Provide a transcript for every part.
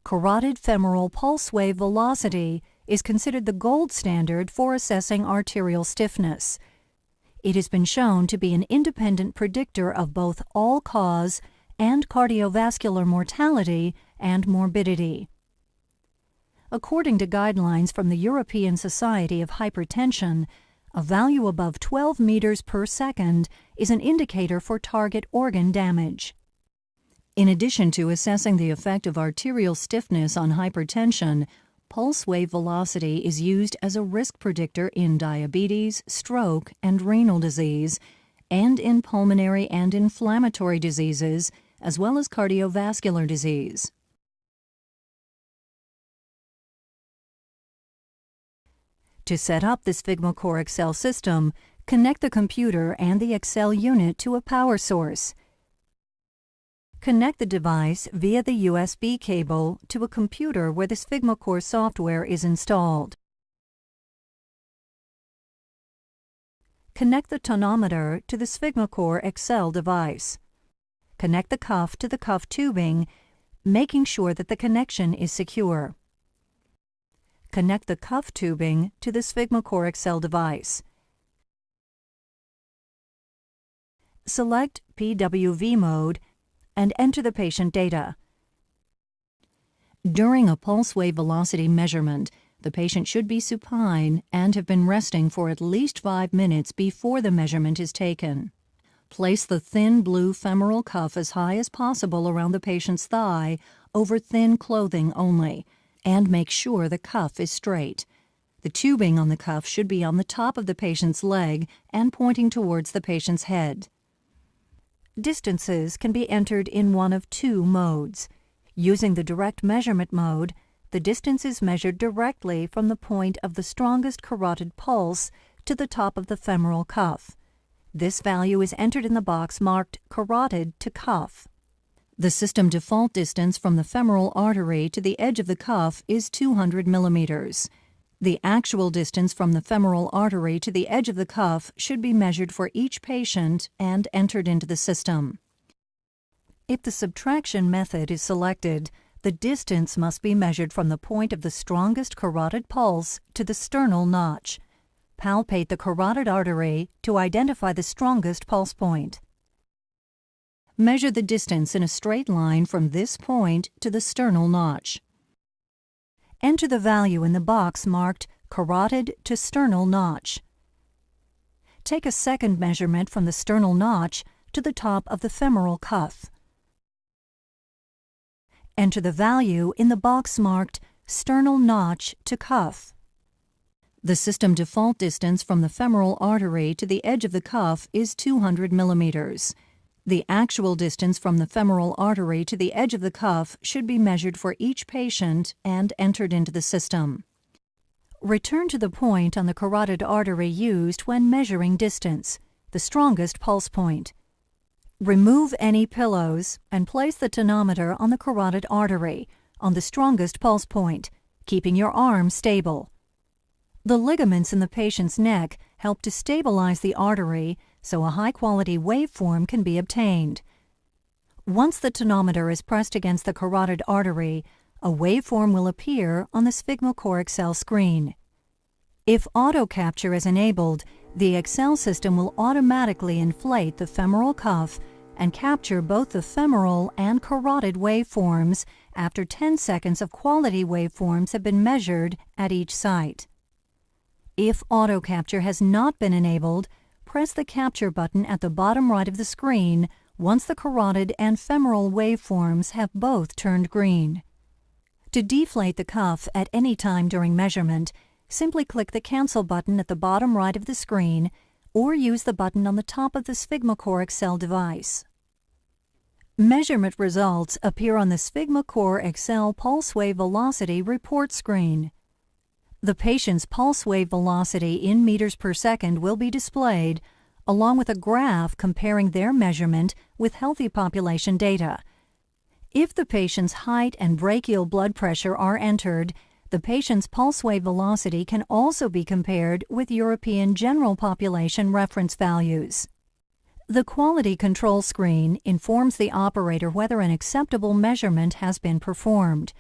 carotid femoral pulse wave velocity is considered the gold standard for assessing arterial stiffness. It has been shown to be an independent predictor of both all-cause and cardiovascular mortality and morbidity. According to guidelines from the European Society of Hypertension, a value above 12 meters per second is an indicator for target organ damage. In addition to assessing the effect of arterial stiffness on hypertension, pulse wave velocity is used as a risk predictor in diabetes, stroke, and renal disease, and in pulmonary and inflammatory diseases, as well as cardiovascular disease. To set up the SphygmoCor Xcel system, connect the computer and the Xcel unit to a power source. Connect the device via the USB cable to a computer where the SphygmoCor software is installed. Connect the tonometer to the SphygmoCor Xcel device. Connect the cuff to the cuff tubing, making sure that the connection is secure. Connect the cuff tubing to the SphygmoCor Xcel device. Select PWV mode and enter the patient data. During a pulse wave velocity measurement, the patient should be supine and have been resting for at least 5 minutes before the measurement is taken. Place the thin blue femoral cuff as high as possible around the patient's thigh over thin clothing only, and make sure the cuff is straight. The tubing on the cuff should be on the top of the patient's leg and pointing towards the patient's head. Distances can be entered in one of two modes. Using the direct measurement mode, the distance is measured directly from the point of the strongest carotid pulse to the top of the femoral cuff. This value is entered in the box marked carotid to cuff. The system default distance from the femoral artery to the edge of the cuff is 200 millimeters. The actual distance from the femoral artery to the edge of the cuff should be measured for each patient and entered into the system. If the subtraction method is selected, the distance must be measured from the point of the strongest carotid pulse to the sternal notch. Palpate the carotid artery to identify the strongest pulse point. Measure the distance in a straight line from this point to the sternal notch. Enter the value in the box marked carotid to sternal notch. Take a second measurement from the sternal notch to the top of the femoral cuff. Enter the value in the box marked sternal notch to cuff. The system default distance from the femoral artery to the edge of the cuff is 200 millimeters. The actual distance from the femoral artery to the edge of the cuff should be measured for each patient and entered into the system. Return to the point on the carotid artery used when measuring distance, the strongest pulse point. Remove any pillows and place the tonometer on the carotid artery, on the strongest pulse point, keeping your arm stable. The ligaments in the patient's neck help to stabilize the artery so a high-quality waveform can be obtained. Once the tonometer is pressed against the carotid artery, a waveform will appear on the SphygmoCor Xcel screen. If auto capture is enabled, the Xcel system will automatically inflate the femoral cuff and capture both the femoral and carotid waveforms after 10 seconds of quality waveforms have been measured at each site. If auto capture has not been enabled, press the capture button at the bottom right of the screen once the carotid and femoral waveforms have both turned green. To deflate the cuff at any time during measurement, simply click the Cancel button at the bottom right of the screen or use the button on the top of the SphygmoCor Xcel device. Measurement results appear on the SphygmoCor Xcel Pulse Wave Velocity report screen. The patient's pulse wave velocity in meters per second will be displayed, along with a graph comparing their measurement with healthy population data. If the patient's height and brachial blood pressure are entered, the patient's pulse wave velocity can also be compared with European general population reference values. The quality control screen informs the operator whether an acceptable measurement has been performed.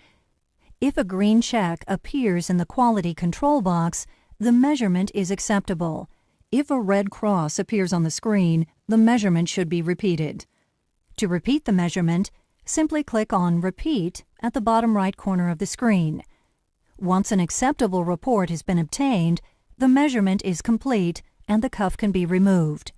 If a green check appears in the quality control box, the measurement is acceptable. If a red cross appears on the screen, the measurement should be repeated. To repeat the measurement, simply click on Repeat at the bottom right corner of the screen. Once an acceptable report has been obtained, the measurement is complete and the cuff can be removed.